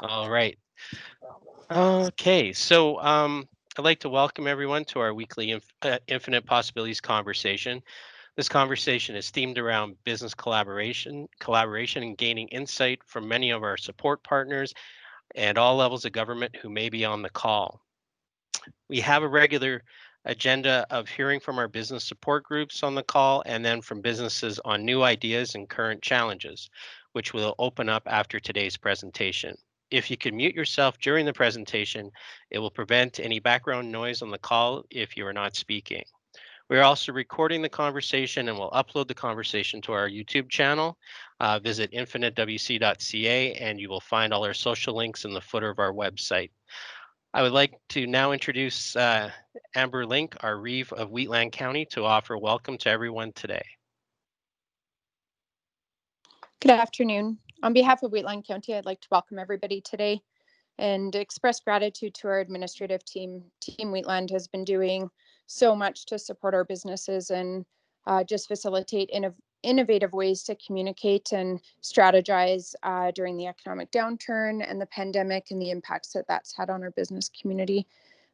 All right. Okay. I'd like to welcome everyone to our weekly Infinite Possibilities conversation. This conversation is themed around business collaboration, and gaining insight from many of our support partners and all levels of government who may be on the call. We have a regular agenda of hearing from our business support groups on the call and then from businesses on new ideas and current challenges, which will open up after today's presentation. If you can mute yourself during the presentation, it will prevent any background noise on the call if you are not speaking. We're also recording the conversation and will upload the conversation to our YouTube channel. Visit infinitewc.ca and you will find all our social links in the footer of our website. I would like to now introduce Amber Link, our Reeve of Wheatland County, to offer welcome to everyone today. Good afternoon. On behalf of Wheatland County, I'd like to welcome everybody today and express gratitude to our administrative team. Team Wheatland has been doing so much to support our businesses and just facilitate innovative ways to communicate and strategize during the economic downturn and the pandemic and the impacts that that's had on our business community.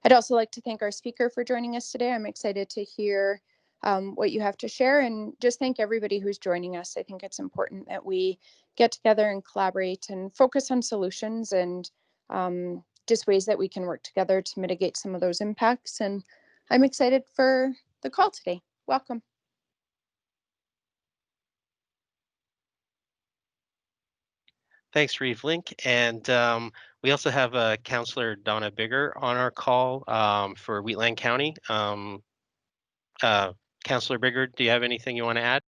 I'd also like to thank our speaker for joining us today. I'm excited to hear what you have to share, and just thank everybody who's joining us. I think it's important that we get together and collaborate and focus on solutions and just ways that we can work together to mitigate some of those impacts. And I'm excited for the call today. Welcome. Thanks, Reeve Link. And we also have Councillor Donna Bigger on our call for Wheatland County. Councillor Bigger, do you have anything you want to add?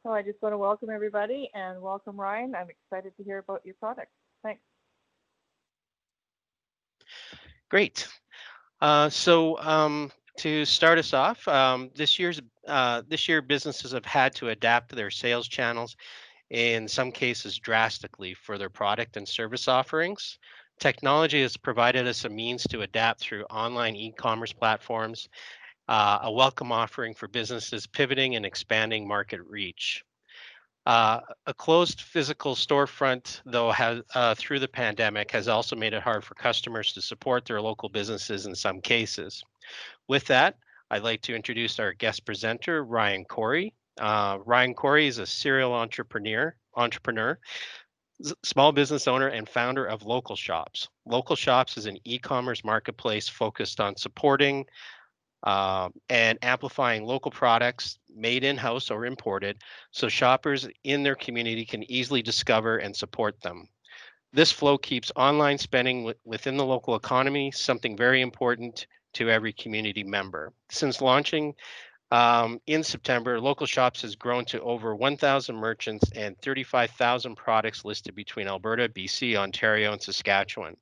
So I just want to welcome everybody and welcome Ryan. I'm excited to hear about your product. Thanks. Great. To start us off, this year businesses have had to adapt their sales channels, in some cases drastically, for their product and service offerings. Technology has provided us a means to adapt through online e-commerce platforms, a welcome offering for businesses pivoting and expanding market reach. A closed physical storefront, though, through the pandemic has also made it hard for customers to support their local businesses in some cases. With that, I'd like to introduce our guest presenter, Ryan Corry. Ryan Corry is a serial entrepreneur, small business owner, and founder of Local Shops. Local Shops is an e-commerce marketplace focused on supporting and amplifying local products made in-house or imported so shoppers in their community can easily discover and support them. This flow keeps online spending within the local economy, something very important to every community member. Since launching in September, Local Shops has grown to over 1,000 merchants and 35,000 products listed between Alberta, BC, Ontario, and Saskatchewan.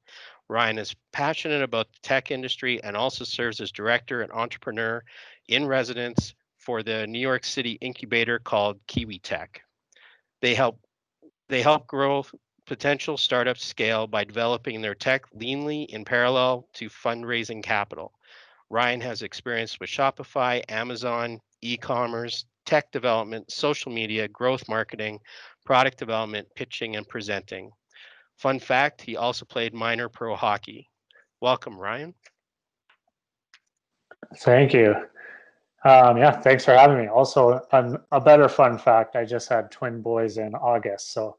Ryan is passionate about the tech industry and also serves as director and entrepreneur in residence for the New York City incubator called Kiwi Tech. They help grow potential startups scale by developing their tech leanly in parallel to fundraising capital. Ryan has experience with Shopify, Amazon, e-commerce, tech development, social media, growth marketing, product development, pitching, and presenting. Fun fact, he also played minor pro hockey. Welcome, Ryan. Thank you. Yeah, thanks for having me. Also, a better fun fact, I just had twin boys in August, so,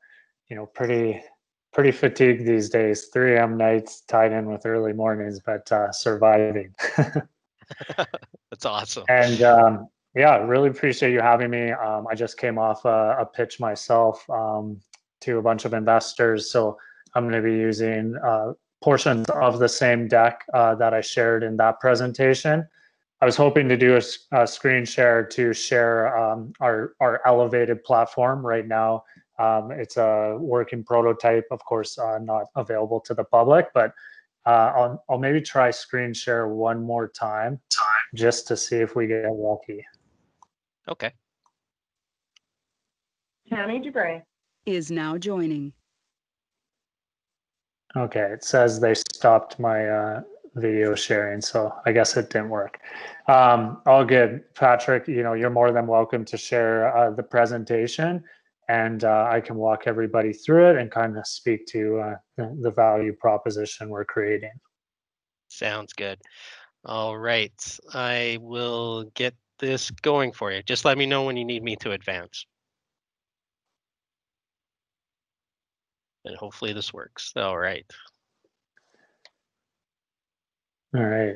pretty fatigued these days. 3 a.m. nights tied in with early mornings, but surviving. That's awesome. And yeah, really appreciate you having me. I just came off a pitch myself to a bunch of investors, so I'm going to be using portions of the same deck that I shared in that presentation. I was hoping to do a screen share to share our elevated platform right now. It's a working prototype, of course, not available to the public, but I'll maybe try screen share one more time just to see if we get lucky. Okay. Tammy DeBray is now joining. Okay, it says they stopped my video sharing, so I guess it didn't work. All good. Patrick, you're more than welcome to share the presentation. and I can walk everybody through it and kind of speak to the value proposition we're creating. Sounds good. All right. I will get this going for you. Just let me know when you need me to advance. And hopefully this works. All right. All right.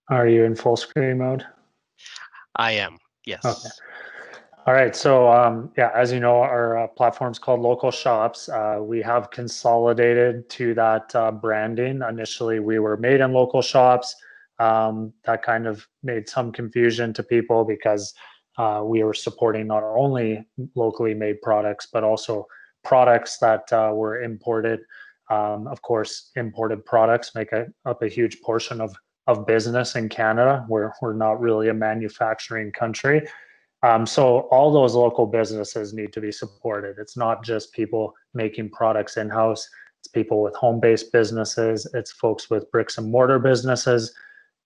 Are you in full screen mode? I am. Yes. Okay. All right. So yeah, as you know, our platform's called Local Shops. We have consolidated to that branding. Initially, we were made in local shops. That kind of made some confusion to people because we were supporting not only locally made products, but also products that were imported. Of course, imported products make up a huge portion of business in Canada. We're not really a manufacturing country. So all those local businesses need to be supported. It's not just people making products in-house. It's people with home-based businesses. It's folks with bricks and mortar businesses.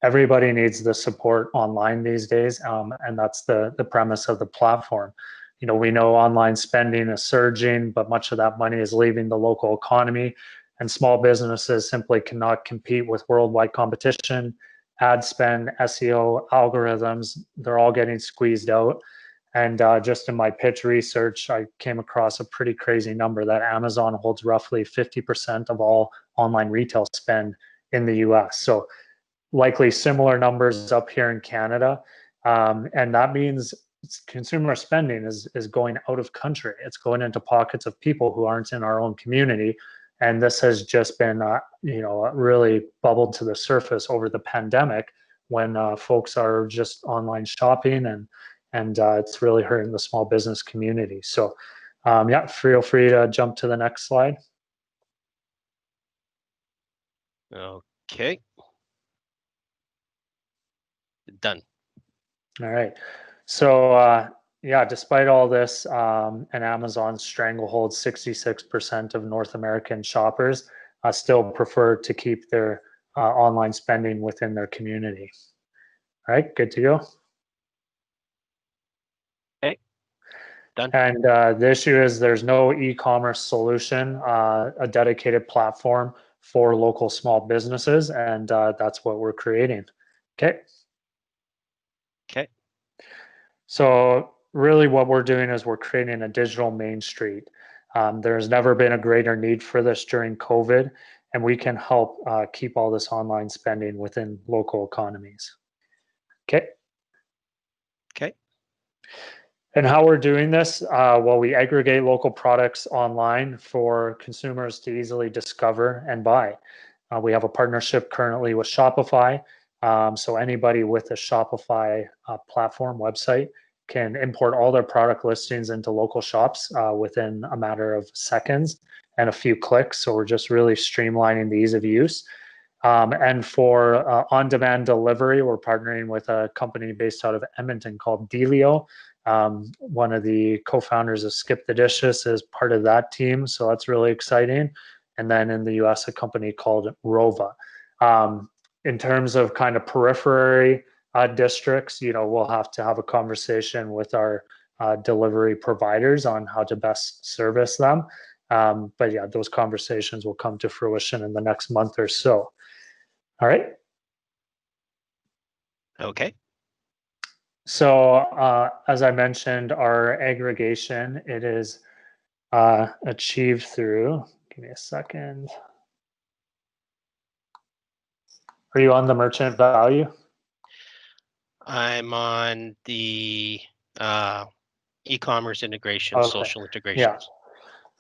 Everybody needs the support online these days, and that's the premise of the platform. You know, we know online spending is surging, but much of that money is leaving the local economy, and small businesses simply cannot compete with worldwide competition. Ad spend, SEO, algorithms, they're all getting squeezed out. And just in my pitch research, I came across a pretty crazy number that Amazon holds roughly 50% of all online retail spend in the US. So likely similar numbers up here in Canada. And that means consumer spending is going out of country. It's going into pockets of people who aren't in our own community. And this has just been, really bubbled to the surface over the pandemic when folks are just online shopping and it's really hurting the small business community. So yeah, feel free to jump to the next slide. Okay. Done. All right. So yeah, despite all this, and Amazon's stranglehold 66% of North American shoppers still prefer to keep their online spending within their community. All right, good to go. Okay. Done. And the issue is there's no e-commerce solution, a dedicated platform for local small businesses, and that's what we're creating. Okay. Okay. So really what we're doing is we're creating a digital main street. There's never been a greater need for this during COVID, and we can help keep all this online spending within local economies. Okay. Okay. And how we're doing this, well, we aggregate local products online for consumers to easily discover and buy. We have a partnership currently with Shopify. So anybody with a Shopify platform website can import all their product listings into local shops within a matter of seconds and a few clicks. So we're just really streamlining the ease of use. And for on-demand delivery, we're partnering with a company based out of Edmonton called Delio. One of the co-founders of Skip the Dishes is part of that team, so that's really exciting. And then in the US, a company called Rova. In terms of kind of periphery districts, we'll have to have a conversation with our delivery providers on how to best service them. But yeah, those conversations will come to fruition in the next month or so. All right. Okay. So as I mentioned, our aggregation, it is achieved through, give me a second. Are you on the merchant value? I'm on the e-commerce integration, Okay. social integrations.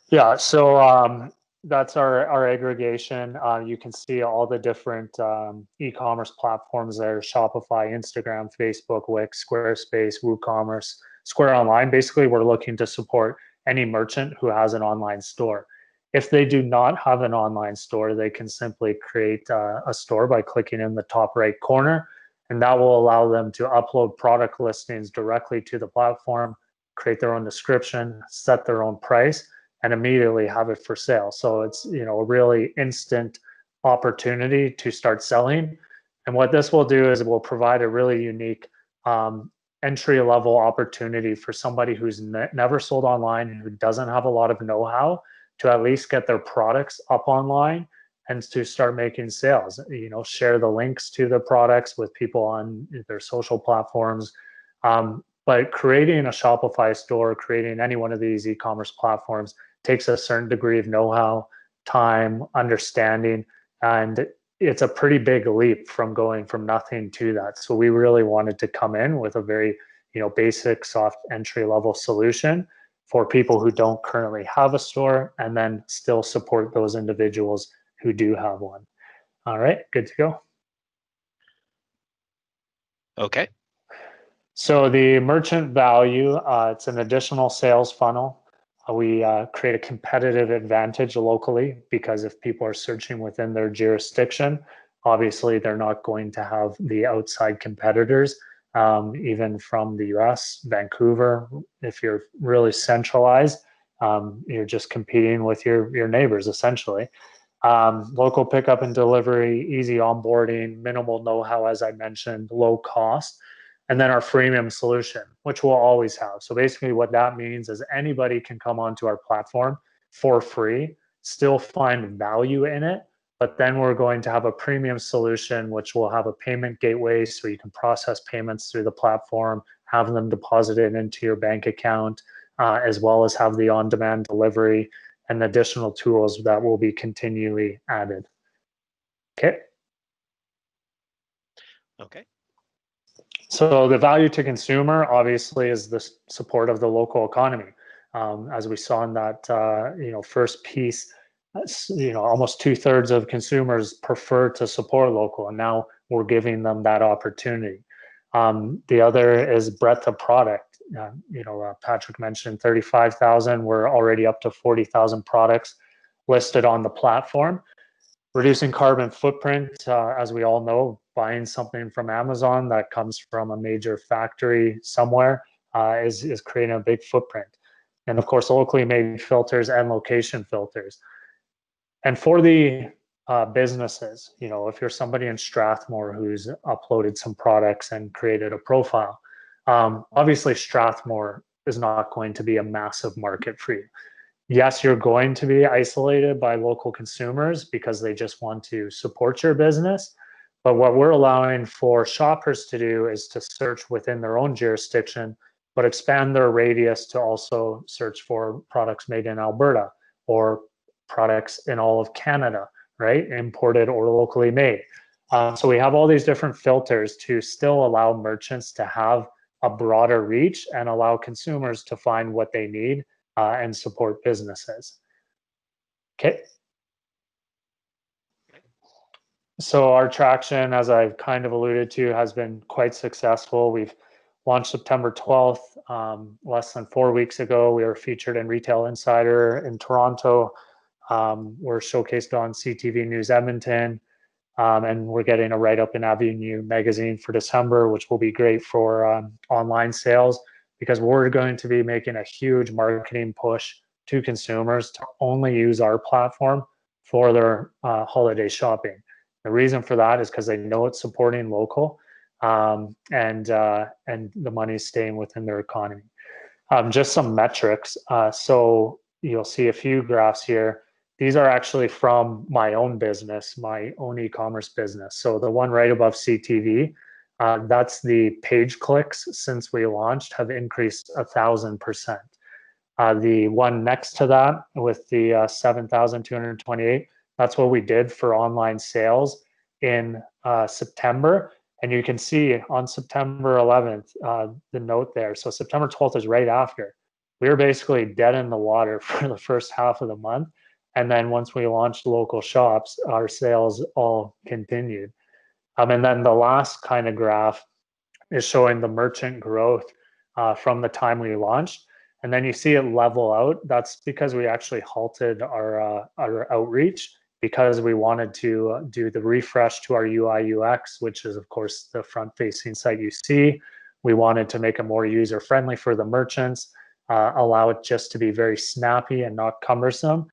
Yeah. So that's our aggregation. You can see all the different e-commerce platforms there: Shopify, Instagram, Facebook, Wix, Squarespace, WooCommerce, Square Online. Basically, we're looking to support any merchant who has an online store. If they do not have an online store, they can simply create a store by clicking in the top right corner, and that will allow them to upload product listings directly to the platform, create their own description, set their own price, and immediately have it for sale. So it's a really instant opportunity to start selling. And what this will do is it will provide a really unique entry-level opportunity for somebody who's never sold online and who doesn't have a lot of know-how to at least get their products up online and to start making sales. Share the links to the products with people on their social platforms. But creating a Shopify store, creating any one of these e-commerce platforms takes a certain degree of know-how, time, understanding, and it's a pretty big leap from going from nothing to that. So we really wanted to come in with a very, basic, soft entry-level solution for people who don't currently have a store, and then still support those individuals who do have one. All right, good to go. Okay. So the merchant value, it's an additional sales funnel. We create a competitive advantage locally, because if people are searching within their jurisdiction, obviously they're not going to have the outside competitors, even from the US, Vancouver. If you're really centralized, you're just competing with your neighbors essentially. Local pickup and delivery, easy onboarding, minimal know-how, as I mentioned, low cost. And then our freemium solution, which we'll always have. So basically what that means is anybody can come onto our platform for free, still find value in it, but then we're going to have a premium solution, which will have a payment gateway so you can process payments through the platform, have them deposited into your bank account, as well as have the on-demand delivery and additional tools that will be continually added. Okay. Okay. So the value to consumer obviously is the support of the local economy. As we saw in that first piece, almost 2/3 of consumers prefer to support local, and now we're giving them that opportunity. The other is breadth of product. Patrick mentioned 35,000. We're already up to 40,000 products listed on the platform. Reducing carbon footprint, as we all know, buying something from Amazon that comes from a major factory somewhere is creating a big footprint. And of course, locally made filters and location filters. And for the businesses, if you're somebody in Strathmore who's uploaded some products and created a profile, obviously Strathmore is not going to be a massive market for you. Yes, you're going to be isolated by local consumers because they just want to support your business. But what we're allowing for shoppers to do is to search within their own jurisdiction, but expand their radius to also search for products made in Alberta or products in all of Canada, right? Imported or locally made. So we have all these different filters to still allow merchants to have a broader reach and allow consumers to find what they need and support businesses. Okay. So our traction, as I've kind of alluded to, has been quite successful. We've launched September 12th, less than 4 weeks ago. We were featured in Retail Insider in Toronto. We're showcased on CTV News Edmonton, and we're getting a write-up in Avenue Magazine for December, which will be great for online sales, because we're going to be making a huge marketing push to consumers to only use our platform for their holiday shopping. The reason for that is because they know it's supporting local, and the money's staying within their economy. Just some metrics. So you'll see a few graphs here. These are actually from my own business, my own e-commerce business. So the one right above CTV, that's the page clicks since we launched have increased 1,000%. The one next to that with the 7,228, that's what we did for online sales in September. And you can see on September 11th, the note there. So September 12th is right after. We were basically dead in the water for the first half of the month. And then once we launched local shops, our sales all continued. And then the last kind of graph is showing the merchant growth from the time we launched. And then you see it level out. That's because we actually halted our outreach, because we wanted to do the refresh to our UI UX, which is of course the front-facing site you see. We wanted to make it more user-friendly for the merchants, allow it just to be very snappy and not cumbersome.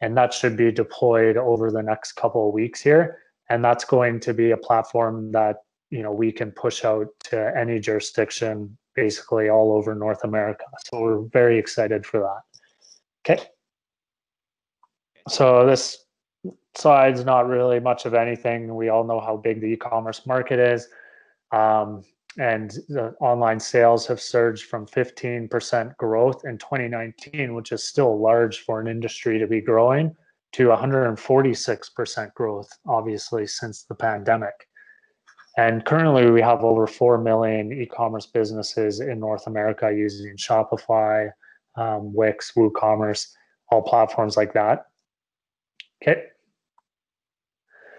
And that should be deployed over the next couple of weeks here. And that's going to be a platform that we can push out to any jurisdiction basically all over North America. So we're very excited for that. Okay. So this slide's not really much of anything. We all know how big the e-commerce market is. And the online sales have surged from 15% growth in 2019, which is still large for an industry to be growing, to 146% growth, obviously, since the pandemic. And currently, we have over 4 million e-commerce businesses in North America using Shopify, Wix, WooCommerce, all platforms like that. Okay.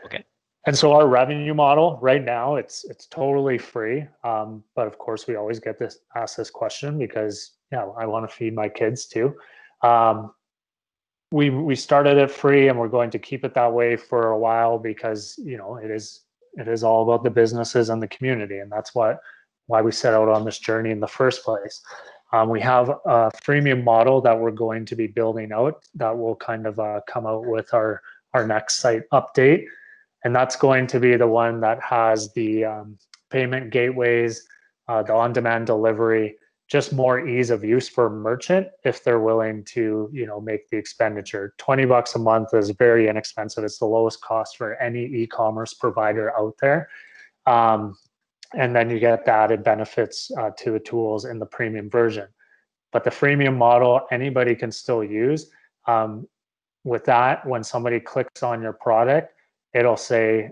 Okay. And so our revenue model right now, it's totally free. But of course, we always get asked this question because, yeah, I want to feed my kids too. We started it free, and we're going to keep it that way for a while because, you know, it is all about the businesses and the community, and that's why we set out on this journey in the first place. We have a freemium model that we're going to be building out that will kind of come out with our next site update. And that's going to be the one that has the payment gateways, the on-demand delivery, just more ease of use for a merchant if they're willing to, you know, make the expenditure. $20 a month is very inexpensive. It's the lowest cost for any e-commerce provider out there. And then you get the added benefits to the tools in the premium version. But the freemium model, anybody can still use. With that, when somebody clicks on your product, it'll say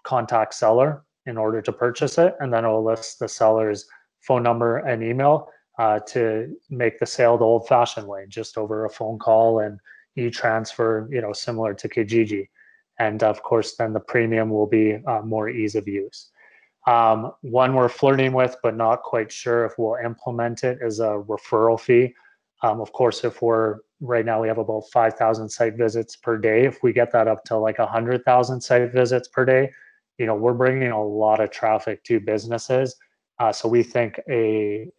contact seller in order to purchase it, and then it'll list the seller's phone number and email to make the sale the old-fashioned way, just over a phone call and e-transfer, you know, similar to Kijiji. And of course, then the premium will be more ease of use. One we're flirting with, but not quite sure if we'll implement it, is a referral fee. Of course, if right now we have about 5,000 site visits per day. If we get that up to like 100,000 site visits per day, you know, we're bringing a lot of traffic to businesses. So we think a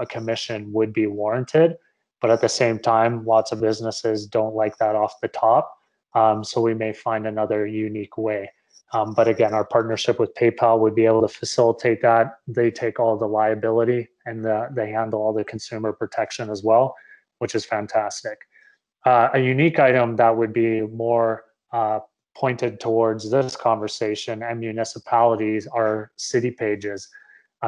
commission would be warranted, but at the same time, lots of businesses don't like that off the top. So we may find another unique way. But again, our partnership with PayPal would be able to facilitate that. They take all the liability and they handle all the consumer protection as well, which is fantastic. A unique item that would be more pointed towards this conversation and municipalities are city pages.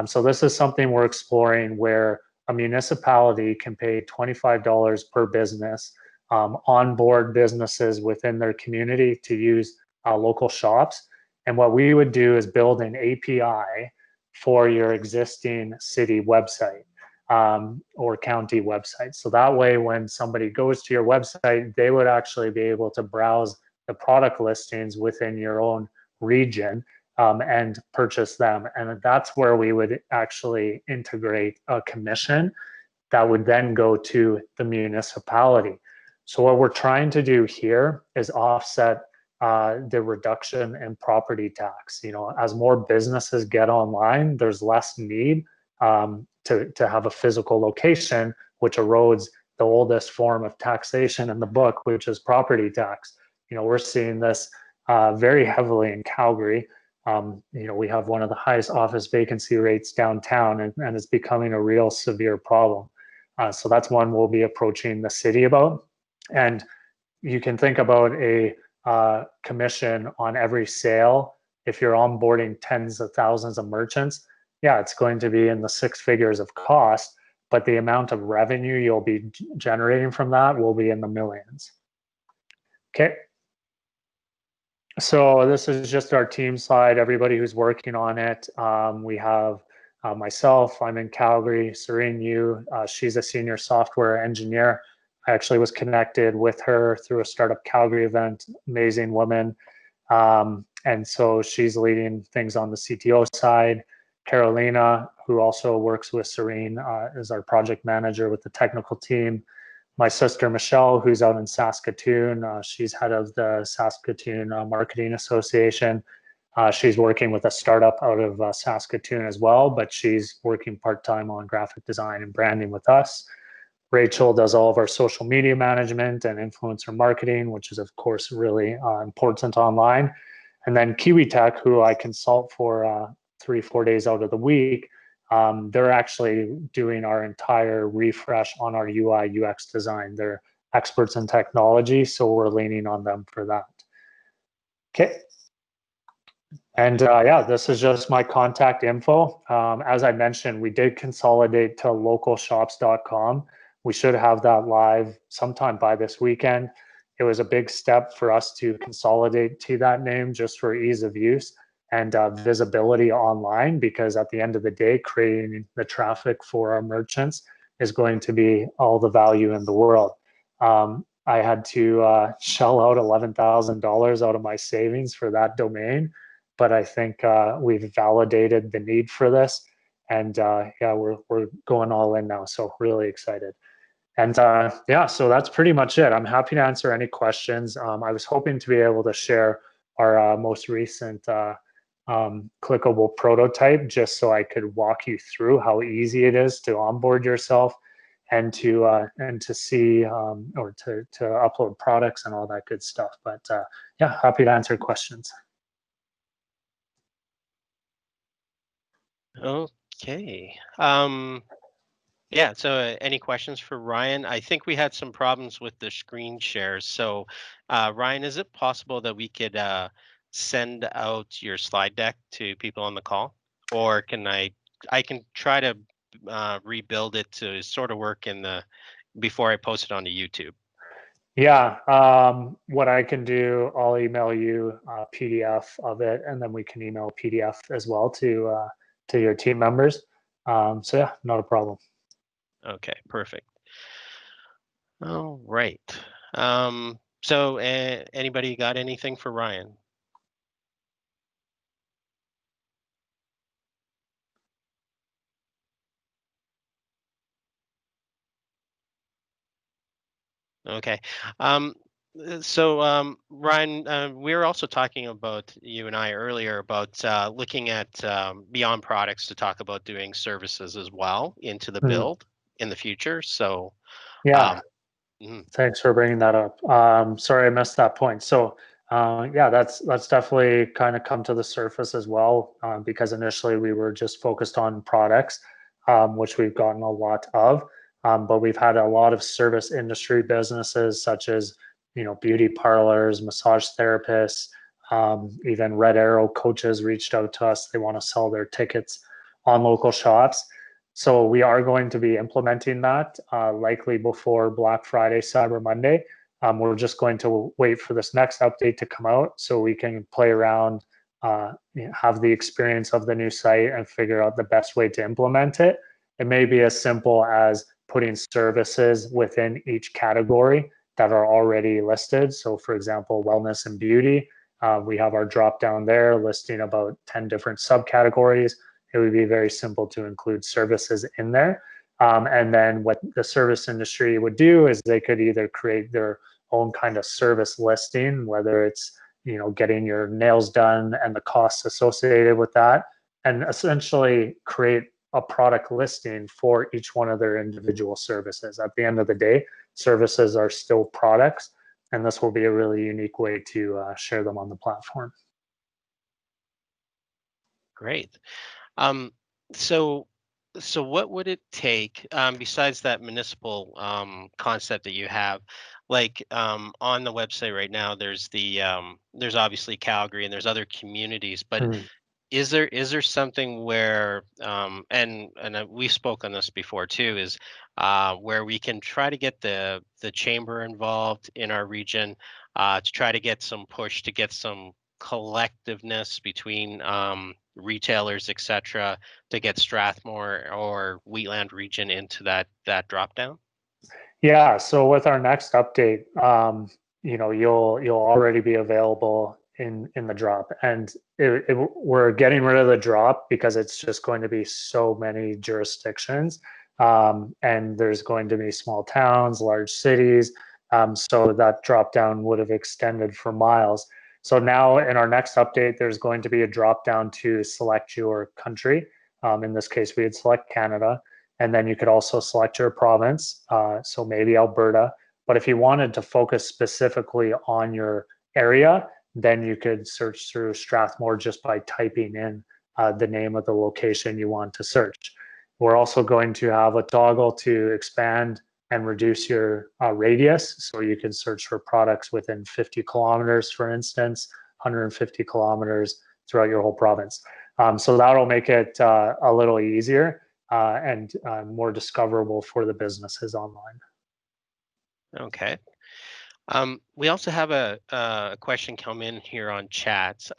So this is something we're exploring where a municipality can pay $25 per business, onboard businesses within their community to use local shops. And what we would do is build an API for your existing city website or county website. So that way, when somebody goes to your website, they would actually be able to browse the product listings within your own region and purchase them. And that's where we would actually integrate a commission that would then go to the municipality. So what we're trying to do here is offset the reduction in property tax. You know, as more businesses get online, there's less need to have a physical location, which erodes the oldest form of taxation in the book, which is property tax. You know, we're seeing this very heavily in Calgary. You know, we have one of the highest office vacancy rates downtown, and it's becoming a real severe problem. So that's one we'll be approaching the city about. And you can think about a commission on every sale. If you're onboarding tens of thousands of merchants, yeah, it's going to be in the six figures of cost, but the amount of revenue you'll be generating from that will be in the millions. Okay. So this is just our team side, everybody who's working on it. We have myself, I'm in Calgary, Serene Yu, she's a senior software engineer. I actually was connected with her through a Startup Calgary event, amazing woman. And so she's leading things on the CTO side. Carolina, who also works with Serene, is our project manager with the technical team. My sister, Michelle, who's out in Saskatoon, she's head of the Saskatoon Marketing Association. She's working with a startup out of Saskatoon as well, but she's working part-time on graphic design and branding with us. Rachel does all of our social media management and influencer marketing, which is, of course, really important online. And then Kiwi Tech, who I consult for 3-4 days out of the week, they're actually doing our entire refresh on our UI UX design. They're experts in technology, so we're leaning on them for that. Okay. And yeah, this is just my contact info. As I mentioned, we did consolidate to localshops.com. We should have that live sometime by this weekend. It was a big step for us to consolidate to that name just for ease of use and visibility online, because at the end of the day, creating the traffic for our merchants is going to be all the value in the world. I had to shell out $11,000 out of my savings for that domain, but I think we've validated the need for this, and yeah, we're going all in now. So really excited. And yeah, so that's pretty much it. I'm happy to answer any questions. I was hoping to be able to share our most recent clickable prototype, just so I could walk you through how easy it is to onboard yourself and to see or to upload products and all that good stuff. But yeah, happy to answer questions. Okay. Yeah, so any questions for Ryan? I think we had some problems with the screen shares. So Ryan, is it possible that we could send out your slide deck to people on the call? Or can I can try to rebuild it to sort of work in the before I post it onto YouTube. Yeah, what I can do, I'll email you a PDF of it, and then we can email a PDF as well to your team members. So yeah, not a problem. Okay, perfect. All right. So anybody got anything for Ryan? Okay. Ryan, we were also talking about, you and I earlier, about looking at beyond products to talk about doing services as well into the build in the future. So yeah, mhm. Thanks for bringing that up. Sorry, I missed that point. So yeah, that's definitely kind of come to the surface as well, because initially we were just focused on products, which we've gotten a lot of. But we've had a lot of service industry businesses, such as beauty parlors, massage therapists, even Red Arrow coaches reached out to us. They want to sell their tickets on local shops. So we are going to be implementing that likely before Black Friday, Cyber Monday. We're just going to wait for this next update to come out so we can play around, have the experience of the new site, and figure out the best way to implement it. It may be as simple as putting services within each category that are already listed. So for example, wellness and beauty, we have our drop down there listing about 10 different subcategories. It would be very simple to include services in there. And then what the service industry would do is they could either create their own kind of service listing, whether it's getting your nails done and the costs associated with that, and essentially create a product listing for each one of their individual services. At the end of the day, services are still products, and this will be a really unique way to share them on the platform. Great. So what would it take besides that municipal concept that you have? Like on the website right now, there's there's obviously Calgary and there's other communities, but is there something where we spoke on this before too, is where we can try to get the chamber involved in our region to try to get some push to get some collectiveness between retailers, etc., to get Strathmore or Wheatland region into that drop down? Yeah, so with our next update, you'll already be available in the drop, and we're getting rid of the drop because it's just going to be so many jurisdictions, and there's going to be small towns, large cities, so that drop down would have extended for miles. So now in our next update, there's going to be a drop down to select your country. In this case, we would select Canada. And then you could also select your province, so maybe Alberta. But if you wanted to focus specifically on your area, then you could search through Strathmore just by typing in the name of the location you want to search. We're also going to have a toggle to expand and reduce your radius. So you can search for products within 50 kilometers, for instance, 150 kilometers throughout your whole province. So that'll make it a little easier and more discoverable for the businesses online. Okay. We also have a question come in here on chat.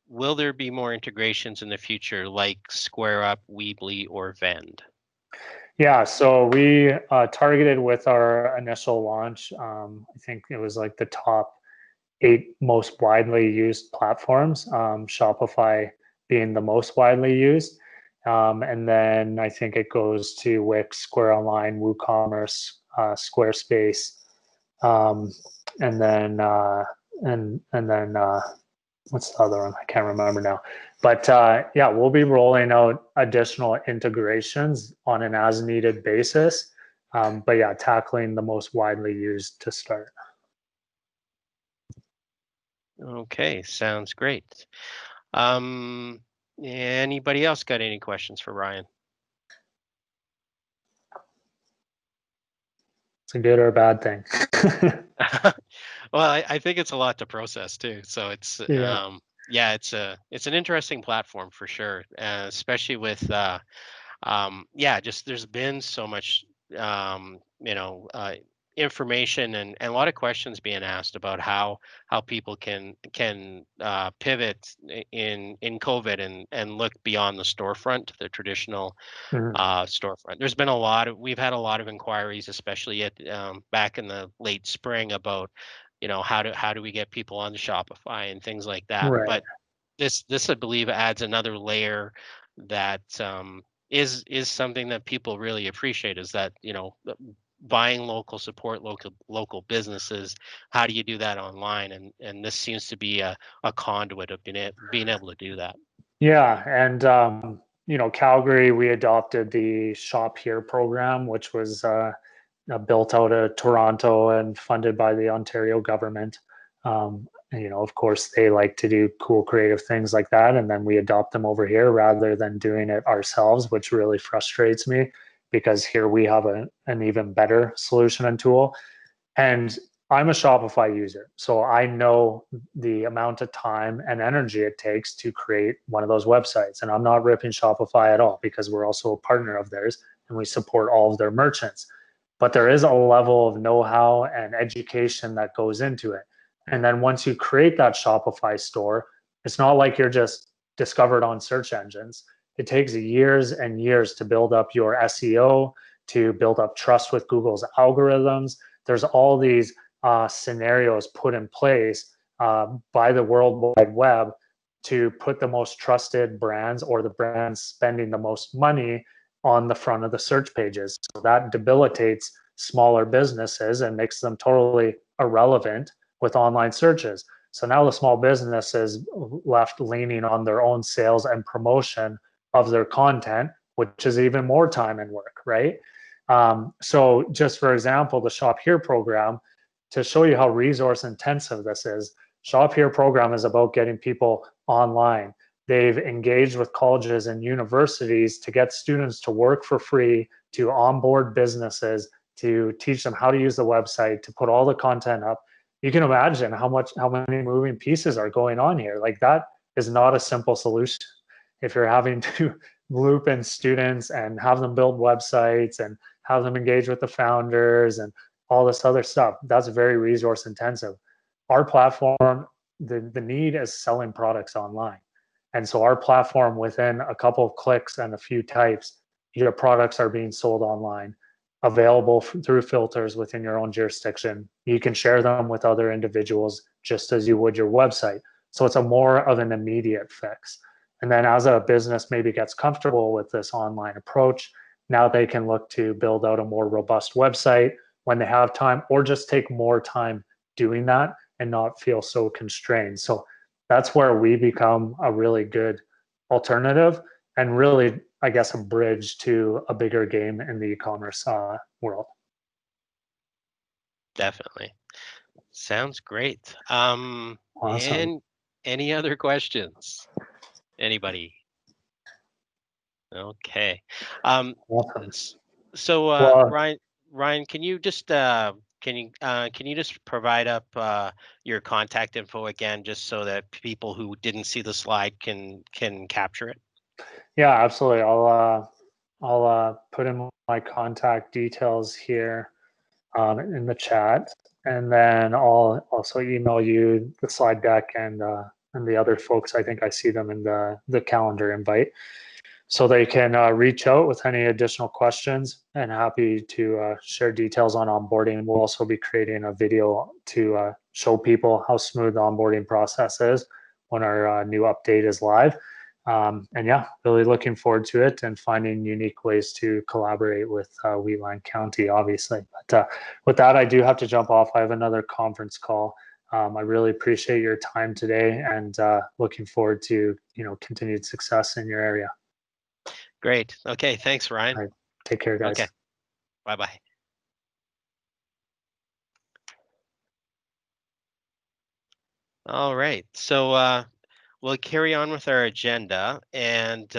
Will there be more integrations in the future, like SquareUp, Weebly, or Vend? Yeah, so we targeted with our initial launch. I think it was like the top 8 most widely used platforms, Shopify being the most widely used. And then I think it goes to Wix, Square Online, WooCommerce, Squarespace, and then what's the other one? I can't remember now. But yeah, we'll be rolling out additional integrations on an as-needed basis. But yeah, tackling the most widely used to start. Okay, sounds great. Anybody else got any questions for Ryan? It's a good or a bad thing. Well, I think it's a lot to process too. So it's Yeah. it's an interesting platform for sure, especially with just there's been so much information and a lot of questions being asked about how people can pivot in COVID and look beyond the storefront to the traditional storefront. There's been we've had a lot of inquiries, especially at back in the late spring, about how do we get people on Shopify and things like that. Right. But this I believe adds another layer that is something that people really appreciate, is that buying local, support local businesses. How do you do that online? And this seems to be a conduit of being able to do that. Yeah, and Calgary, we adopted the Shop Here program, which was built out of Toronto and funded by the Ontario government. Of course, they like to do cool, creative things like that, and then we adopt them over here rather than doing it ourselves, which really frustrates me because here we have an even better solution and tool. And I'm a Shopify user, so I know the amount of time and energy it takes to create one of those websites. And I'm not ripping Shopify at all because we're also a partner of theirs and we support all of their merchants. But there is a level of know-how and education that goes into it. And then once you create that Shopify store, it's not like you're just discovered on search engines. It takes years and years to build up your SEO, to build up trust with Google's algorithms. There's all these scenarios put in place by the World Wide Web to put the most trusted brands or the brands spending the most money on the front of the search pages. So that debilitates smaller businesses and makes them totally irrelevant with online searches. So now the small business is left leaning on their own sales and promotion of their content, which is even more time and work, right? So just for example, the Shop Here program, to show you how resource intensive this is, Shop Here program is about getting people online. They've engaged with colleges and universities to get students to work for free, to onboard businesses, to teach them how to use the website, to put all the content up. You can imagine how many moving pieces are going on here. Like, that is not a simple solution. If you're having to loop in students and have them build websites and have them engage with the founders and all this other stuff, that's very resource intensive. Our platform, the need is selling products online. And so our platform, within a couple of clicks and a few types, your products are being sold online, available through filters within your own jurisdiction. You can share them with other individuals just as you would your website. So it's a more of an immediate fix. And then as a business maybe gets comfortable with this online approach, now they can look to build out a more robust website when they have time, or just take more time doing that and not feel so constrained. So that's where we become a really good alternative and really, I guess, a bridge to a bigger game in the e-commerce world. Definitely. Sounds great. Awesome. And any other questions? Anybody? Okay. Um, Awesome. so Well, Ryan, can you just provide up your contact info again, just so that people who didn't see the slide can capture it? yeah, absolutely. I'll put in my contact details here in the chat, and then I'll also email you the slide deck and the other folks. I think I see them in the calendar invite, so they can reach out with any additional questions. And happy to share details on onboarding. We'll also be creating a video to show people how smooth the onboarding process is when our new update is live. And yeah, really looking forward to it and finding unique ways to collaborate with Wheatland County, obviously. But with that, I do have to jump off. I have another conference call. I really appreciate your time today, and looking forward to continued success in your area. Great. Okay. Thanks, Ryan. All right. Take care, guys. Okay. Bye-bye. All right. So we'll carry on with our agenda, and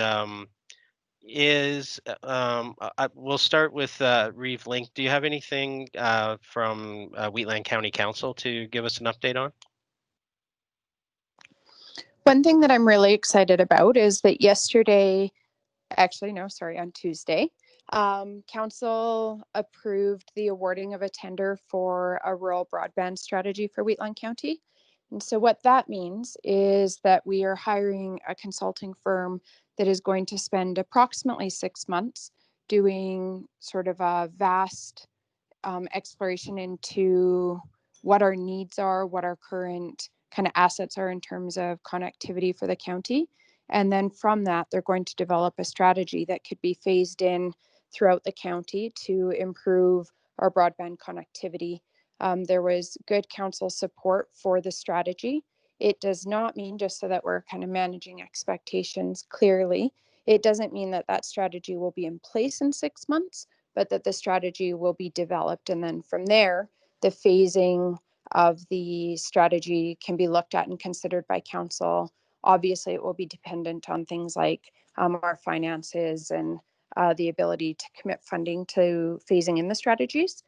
we'll start with Reeve Link. Do you have anything from Wheatland County Council to give us an update on? One thing that I'm really excited about is that yesterday, actually, no, sorry, on Tuesday, Council approved the awarding of a tender for a rural broadband strategy for Wheatland County. And so what that means is that we are hiring a consulting firm that is going to spend approximately 6 months doing sort of a vast exploration into what our needs are, what our current kind of assets are in terms of connectivity for the county. And then from that, they're going to develop a strategy that could be phased in throughout the county to improve our broadband connectivity. There was good council support for the strategy. It does not mean, just so that we're kind of managing expectations clearly, it doesn't mean that that strategy will be in place in 6 months, but that the strategy will be developed. And then from there, the phasing of the strategy can be looked at and considered by council. Obviously, it will be dependent on things like our finances and the ability to commit funding to phasing in the strategies.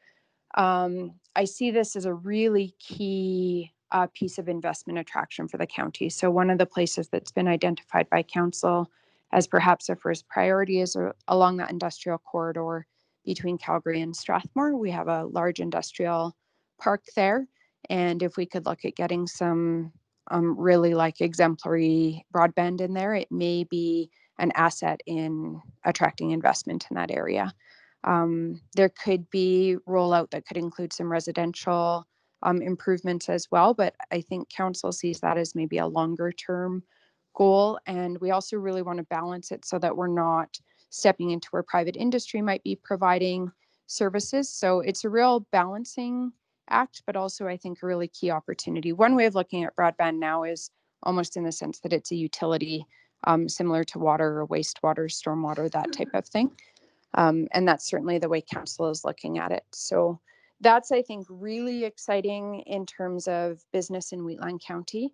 I see this as a really key piece of investment attraction for the county. So one of the places that's been identified by council as perhaps a first priority is along that industrial corridor between Calgary and Strathmore. We have a large industrial park there. And if we could look at getting some really like exemplary broadband in there, it may be an asset in attracting investment in that area. There could be rollout that could include some residential improvements as well, but I think council sees that as maybe a longer term goal. And we also really want to balance it so that we're not stepping into where private industry might be providing services. So it's a real balancing act, but also I think a really key opportunity. One way of looking at broadband now is almost in the sense that it's a utility similar to water or wastewater, stormwater, that type of thing. And that's certainly the way council is looking at it. So that's, I think, really exciting in terms of business in Wheatland County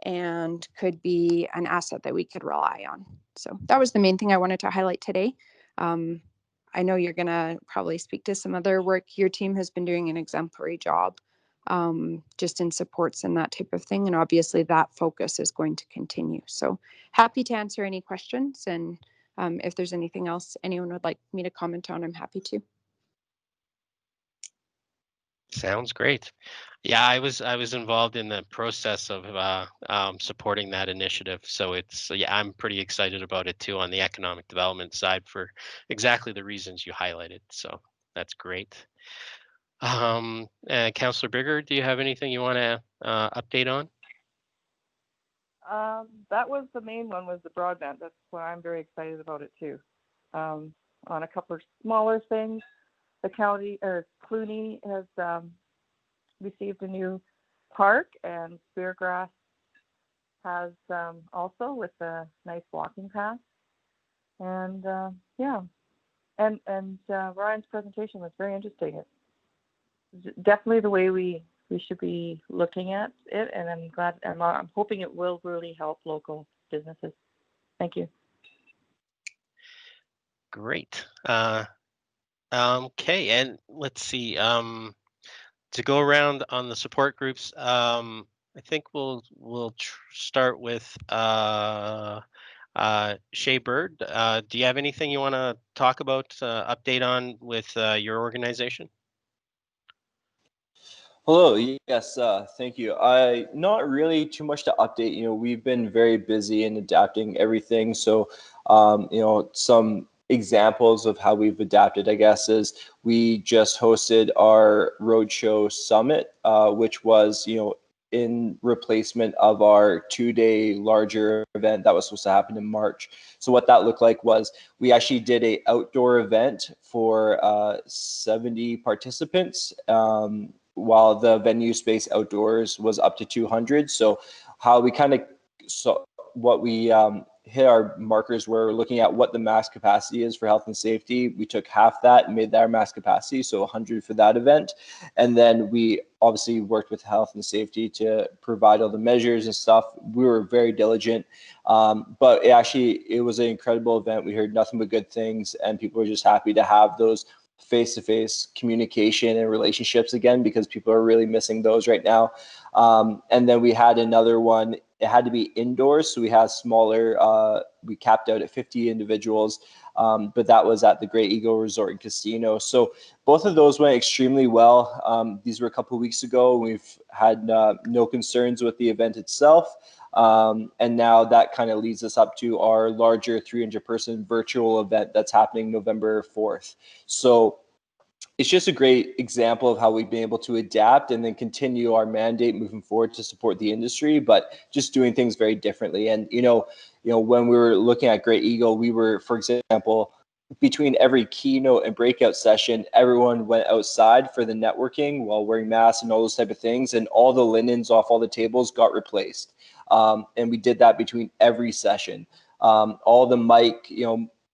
and could be an asset that we could rely on. So that was the main thing I wanted to highlight today. I know you're going to probably speak to some other work. Your team has been doing an exemplary job just in supports and that type of thing. And obviously that focus is going to continue. So happy to answer any questions. And if there's anything else anyone would like me to comment on, I'm happy to. Sounds great. Yeah, I was involved in the process of supporting that initiative. So yeah, I'm pretty excited about it too on the economic development side for exactly the reasons you highlighted. So that's great. Councillor Bigger, do you have anything you want to update on? That was the main one, was the broadband. That's why I'm very excited about it too. On a couple of smaller things, the county, or Cluny, has received a new park, and Speargrass has also, with a nice walking path. And yeah, and Ryan's presentation was very interesting. It's definitely the way we should be looking at it, and I'm glad, I'm hoping it will really help local businesses. Thank you. Great. Okay, and let's see. To go around on the support groups, I think we'll start with Shay Bird. Do you have anything you want to talk about, update on with your organization? Hello. Yes, thank you. I not really too much to update. We've been very busy in adapting everything. So, some examples of how we've adapted, I guess, is we just hosted our roadshow summit, which was, in replacement of our 2-day larger event that was supposed to happen in March. So what that looked like was we actually did a outdoor event for 70 participants. While the venue space outdoors was up to 200. So how we kind of saw what we hit our markers were looking at what the max capacity is for health and safety. We took half that and made that our max capacity, so 100 for that event. And then we obviously worked with health and safety to provide all the measures and stuff. We were very diligent, but it was an incredible event. We heard nothing but good things, and people were just happy to have those face-to-face communication and relationships again, because people are really missing those right now. And then we had another one. It had to be indoors, so we had smaller. We capped out at 50 individuals, but that was at the Great Eagle Resort and Casino. So both of those went extremely well. These were a couple of weeks ago. We've had no concerns with the event itself. And now that kind of leads us up to our larger 300-person virtual event that's happening November 4th. So it's just a great example of how we've been able to adapt and then continue our mandate moving forward to support the industry, but just doing things very differently. And, when we were looking at Great Eagle, we were, for example, between every keynote and breakout session, everyone went outside for the networking while wearing masks and all those type of things. And all the linens off all the tables got replaced. And we did that between every session. All the mic,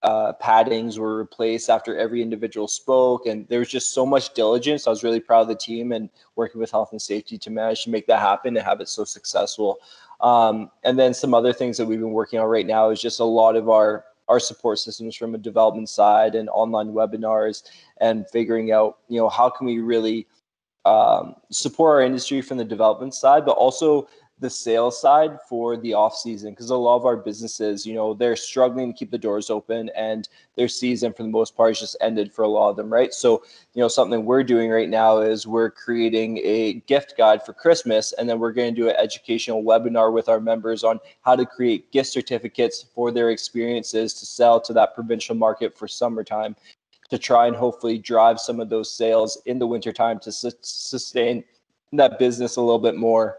paddings were replaced after every individual spoke, and there was just so much diligence. I was really proud of the team and working with health and safety to manage to make that happen and have it so successful. And then some other things that we've been working on right now is just a lot of our support systems from a development side and online webinars, and figuring out, how can we really support our industry from the development side, but also the sales side for the off season, because a lot of our businesses, they're struggling to keep the doors open, and their season for the most part has just ended for a lot of them, right? So, something we're doing right now is we're creating a gift guide for Christmas, and then we're going to do an educational webinar with our members on how to create gift certificates for their experiences to sell to that provincial market for summertime, to try and hopefully drive some of those sales in the wintertime to sustain that business a little bit more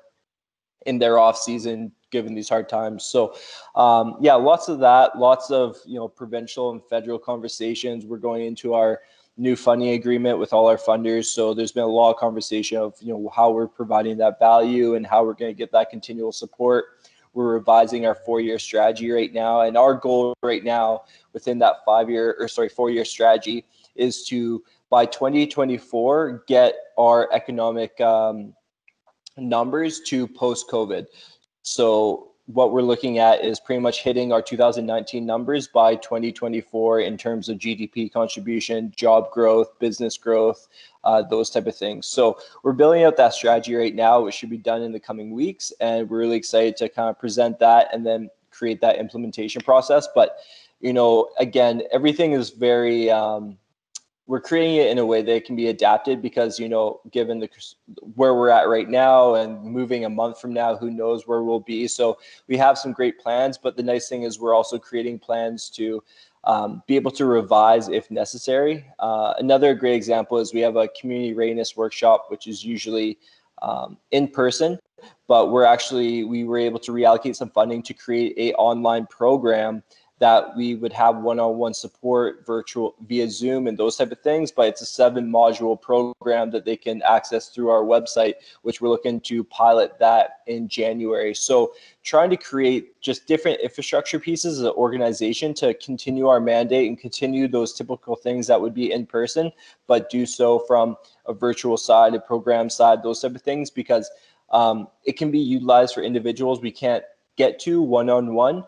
in their off season, given these hard times. So lots of that, lots of, provincial and federal conversations. We're going into our new funding agreement with all our funders. So there's been a lot of conversation of, how we're providing that value and how we're going to get that continual support. We're revising our 4-year strategy right now. And our goal right now within that 4-year strategy is to, by 2024, get our economic numbers to post-COVID. So what we're looking at is pretty much hitting our 2019 numbers by 2024 in terms of GDP contribution, job growth, business growth, those type of things. So we're building out that strategy right now, which should be done in the coming weeks. And we're really excited to kind of present that and then create that implementation process. But, again, everything is very, we're creating it in a way that it can be adapted, because, given where we're at right now and moving a month from now, who knows where we'll be. So we have some great plans, but the nice thing is we're also creating plans to be able to revise if necessary. Another great example is we have a community readiness workshop, which is usually in person, but we were able to reallocate some funding to create a online program that we would have one-on-one support virtual via Zoom and those type of things, but it's a 7-module program that they can access through our website, which we're looking to pilot that in January. So trying to create just different infrastructure pieces as an organization to continue our mandate and continue those typical things that would be in person, but do so from a virtual side, a program side, those type of things, because it can be utilized for individuals we can't get to one-on-one.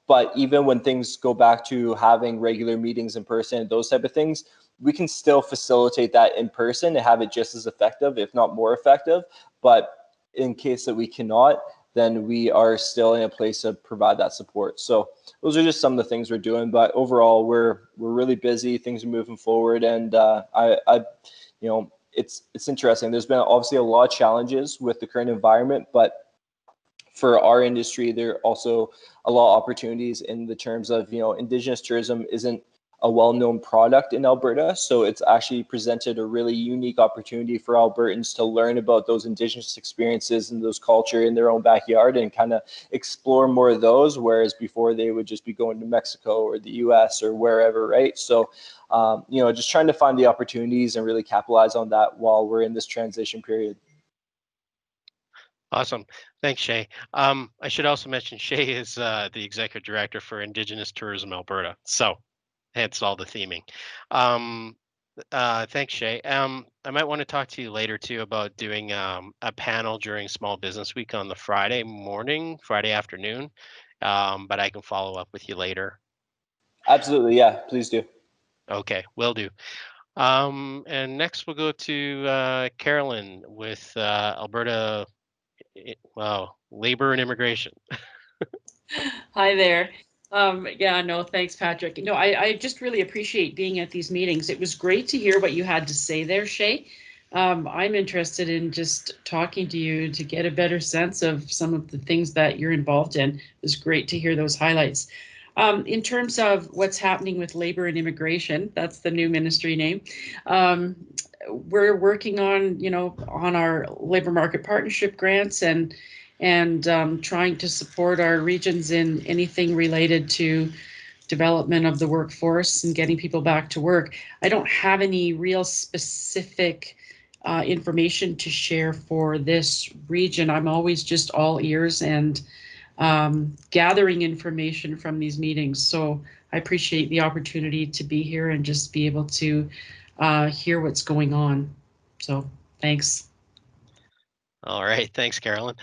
But even when things go back to having regular meetings in person, those type of things, we can still facilitate that in person and have it just as effective, if not more effective. But in case that we cannot, then we are still in a place to provide that support. So those are just some of the things we're doing. But overall, we're really busy. Things are moving forward, and it's interesting. There's been obviously a lot of challenges with the current environment, but for our industry, there are also a lot of opportunities in the terms of, Indigenous tourism isn't a well-known product in Alberta. So it's actually presented a really unique opportunity for Albertans to learn about those Indigenous experiences and those culture in their own backyard and kind of explore more of those, whereas before they would just be going to Mexico or the US or wherever, right? So, just trying to find the opportunities and really capitalize on that while we're in this transition period. Awesome. Thanks, Shay. I should also mention Shay is the executive director for Indigenous Tourism Alberta. So hence all the theming. Thanks, Shay. I might want to talk to you later too about doing a panel during Small Business Week on the Friday morning, Friday afternoon. But I can follow up with you later. Absolutely. Yeah, please do. Okay, will do. And next we'll go to Carolyn with Alberta Labor and Immigration. Hi there. Yeah, no, thanks, Patrick. No, I just really appreciate being at these meetings. It was great to hear what you had to say there, Shay. I'm interested in just talking to you to get a better sense of some of the things that you're involved in. It was great to hear those highlights. In terms of what's happening with labor and immigration, that's the new ministry name. We're working on, on our labor market partnership grants and trying to support our regions in anything related to development of the workforce and getting people back to work. I don't have any real specific information to share for this region. I'm always just all ears and gathering information from these meetings. So I appreciate the opportunity to be here and just be able to hear what's going on. So thanks. All right, thanks, Carolyn.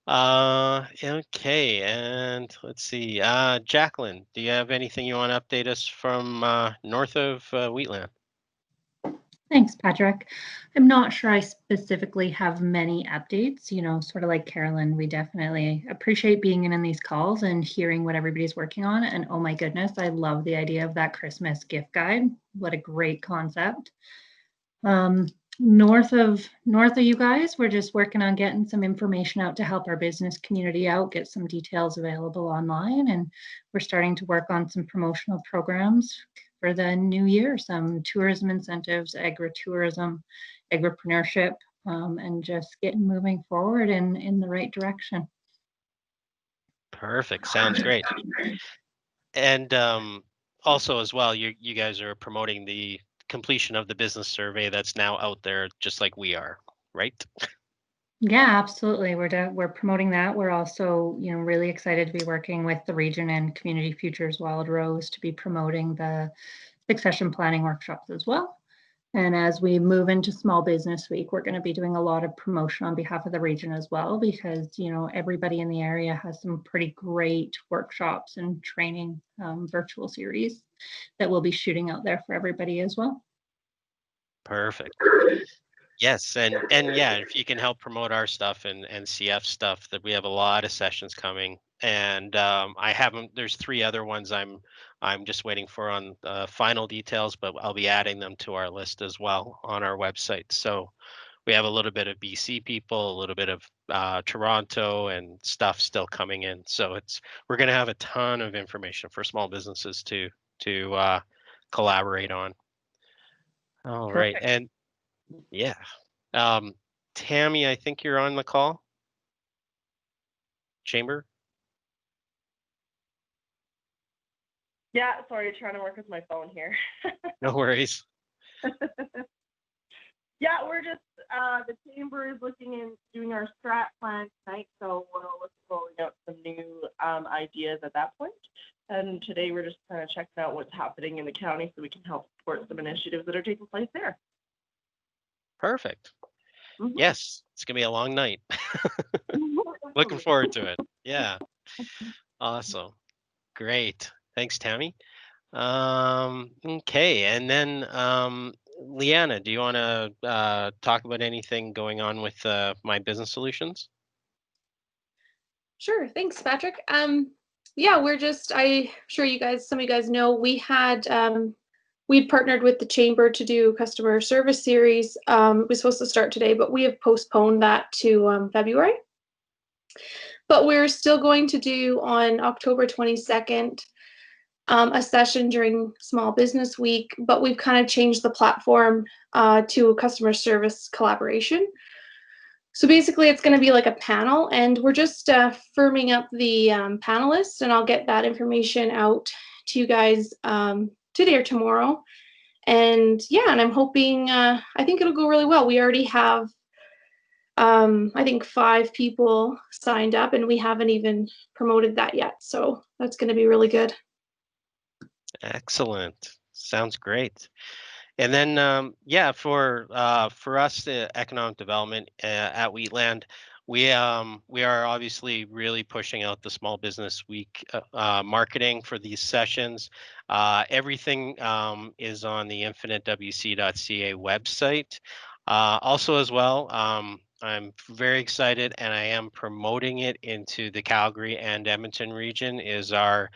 Okay, and let's see. Jacqueline, do you have anything you want to update us from north of Wheatland? Thanks, Patrick. I'm not sure I specifically have many updates. Sort of like Carolyn, we definitely appreciate being in these calls and hearing what everybody's working on. And oh my goodness, I love the idea of that Christmas gift guide. What a great concept. North of you guys, we're just working on getting some information out to help our business community out, get some details available online, and we're starting to work on some promotional programs for the new year, some tourism incentives, agritourism, agripreneurship, and just getting moving forward in the right direction. Perfect. Sounds great. And also as well, you guys are promoting the completion of the business survey that's now out there, just like we are, right? Yeah, absolutely. We're promoting that. We're also, really excited to be working with the region and Community Futures Wild Rose to be promoting the succession planning workshops as well. And as we move into Small Business Week, we're going to be doing a lot of promotion on behalf of the region as well, because, everybody in the area has some pretty great workshops and training virtual series that we'll be shooting out there for everybody as well. Perfect. Yes, and yeah, if you can help promote our stuff and CF stuff, that we have a lot of sessions coming, and there's 3 other ones I'm just waiting for on final details, but I'll be adding them to our list as well on our website. So we have a little bit of BC people, a little bit of Toronto and stuff still coming in. So we're going to have a ton of information for small businesses to collaborate on. All right, and yeah. Tammy, I think you're on the call. Chamber? Yeah, sorry, trying to work with my phone here. No worries. Yeah, we're just, the chamber is looking in, doing our strat plan tonight, so we'll look at rolling out some new ideas at that point. And today we're just kind of checking out what's happening in the county so we can help support some initiatives that are taking place there. Perfect. Mm-hmm. Yes, it's gonna be a long night. Looking forward to it. Yeah. Awesome. Great. Thanks, Tammy. Okay, and then Leanna, do you want to talk about anything going on with My Business Solutions? Sure. Thanks, Patrick. Yeah, I'm sure some of you guys know, we'd partnered with the chamber to do a customer service series. It was supposed to start today, but we have postponed that to February. But we're still going to do on October 22nd a session during Small Business Week, but we've kind of changed the platform to a customer service collaboration. So basically, it's going to be like a panel, and we're just firming up the panelists, and I'll get that information out to you guys today or tomorrow. And yeah, and I'm hoping, I think it'll go really well. We already have, I think 5 people signed up, and we haven't even promoted that yet. So that's going to be really good. Excellent. Sounds great. And then, yeah, for us, the economic development at Wheatland, we are obviously really pushing out the Small Business Week marketing for these sessions. Everything is on the infinitewc.ca website. Also, as well, I'm very excited, and I am promoting it into the Calgary and Edmonton region. Is our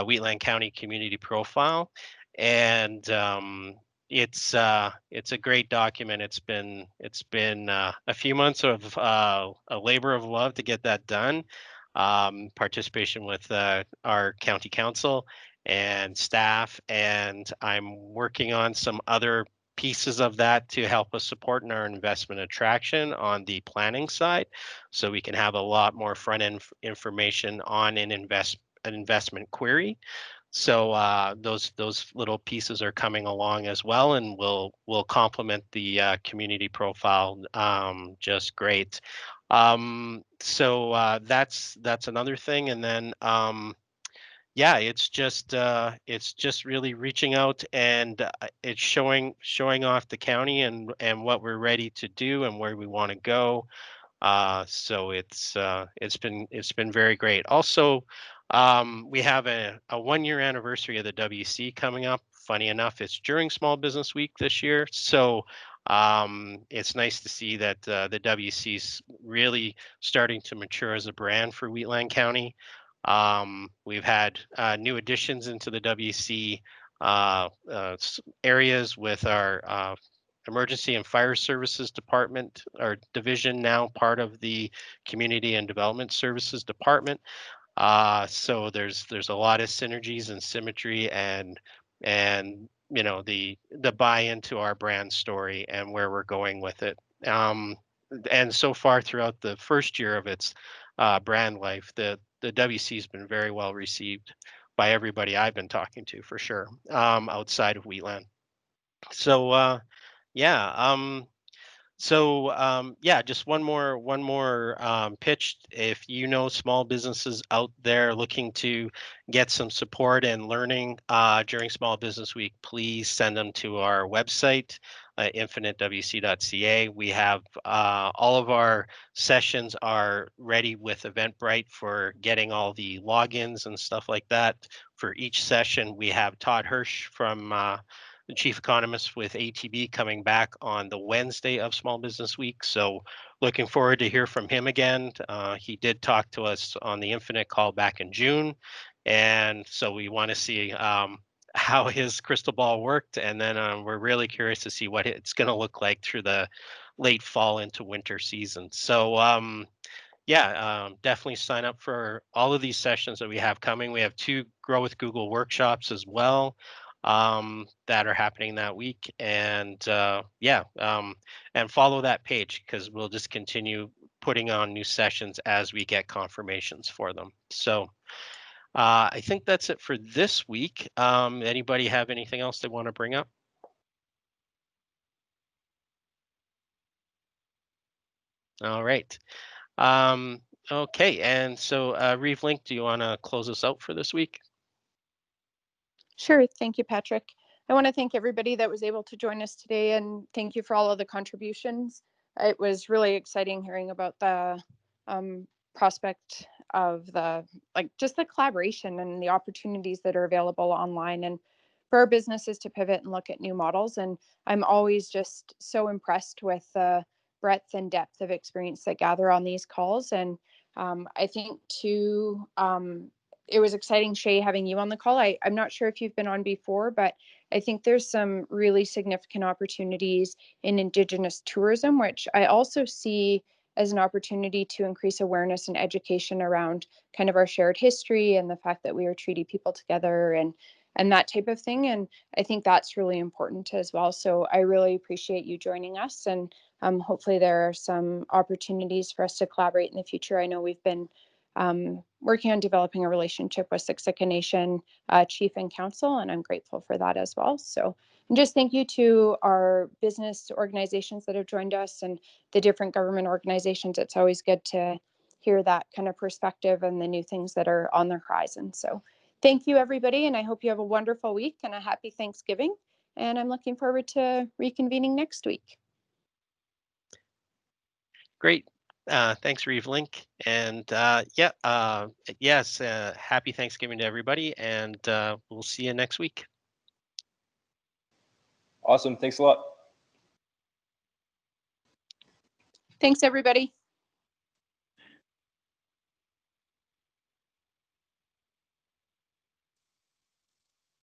Wheatland County community profile, and it's a great document. It's been a few months of a labor of love to get that done. Participation with our county council and staff, and I'm working on some other pieces of that to help us support in our investment attraction on the planning side, so we can have a lot more front end information on an investment query. So those little pieces are coming along as well, and will complement the community profile just great. So that's another thing, and then yeah, it's just really reaching out, and it's showing off the county and what we're ready to do and where we want to go. So it's been very great. Also, we have a 1-year anniversary of the WC coming up. Funny enough, it's during Small Business Week this year. So it's nice to see that the WC's really starting to mature as a brand for Wheatland County. We've had new additions into the WC areas with our Emergency and Fire Services Department, our division, now part of the Community and Development Services Department. So there's a lot of synergies and symmetry, and the buy into our brand story and where we're going with it. And so far throughout the first year of its brand life, the WC has been very well received by everybody I've been talking to, for sure, outside of Wheatland. So yeah. Yeah, just one more pitch. If you know small businesses out there looking to get some support and learning during Small Business Week, please send them to our website, infinitewc.ca. We have all of our sessions are ready with Eventbrite for getting all the logins and stuff like that. For each session, we have Todd Hirsch from the chief economist with ATB coming back on the Wednesday of Small Business Week. So looking forward to hear from him again. He did talk to us on the Infinite call back in June. And so we want to see how his crystal ball worked. And then we're really curious to see what it's going to look like through the late fall into winter season. So yeah, definitely sign up for all of these sessions that we have coming. We have 2 Grow with Google workshops as well that are happening that week. And yeah, and follow that page, because we'll just continue putting on new sessions as we get confirmations for them. So I think that's it for this week. Anybody have anything else they want to bring up? All right. Okay, and so Reeve Link, do you want to close us out for this week? Sure. Thank you, Patrick. I want to thank everybody that was able to join us today, and thank you for all of the contributions. It was really exciting hearing about the prospect of the, like, just the collaboration and the opportunities that are available online, and for our businesses to pivot and look at new models. And I'm always just so impressed with the breadth and depth of experience that gather on these calls. And I think too, it was exciting, Shay, having you on the call. I'm not sure if you've been on before, but I think there's some really significant opportunities in Indigenous tourism, which I also see as an opportunity to increase awareness and education around kind of our shared history and the fact that we are treaty people together, and that type of thing. And I think that's really important as well. So I really appreciate you joining us, and hopefully there are some opportunities for us to collaborate in the future. I know we've been working on developing a relationship with Siksika Nation Chief and Council, and I'm grateful for that as well. So, and just thank you to our business organizations that have joined us and the different government organizations. It's always good to hear that kind of perspective and the new things that are on the horizon. So thank you, everybody, and I hope you have a wonderful week and a happy Thanksgiving. And I'm looking forward to reconvening next week. Great. Thanks, Reeve Link. And yes, happy Thanksgiving to everybody, and we'll see you next week. Awesome. Thanks a lot. Thanks, everybody.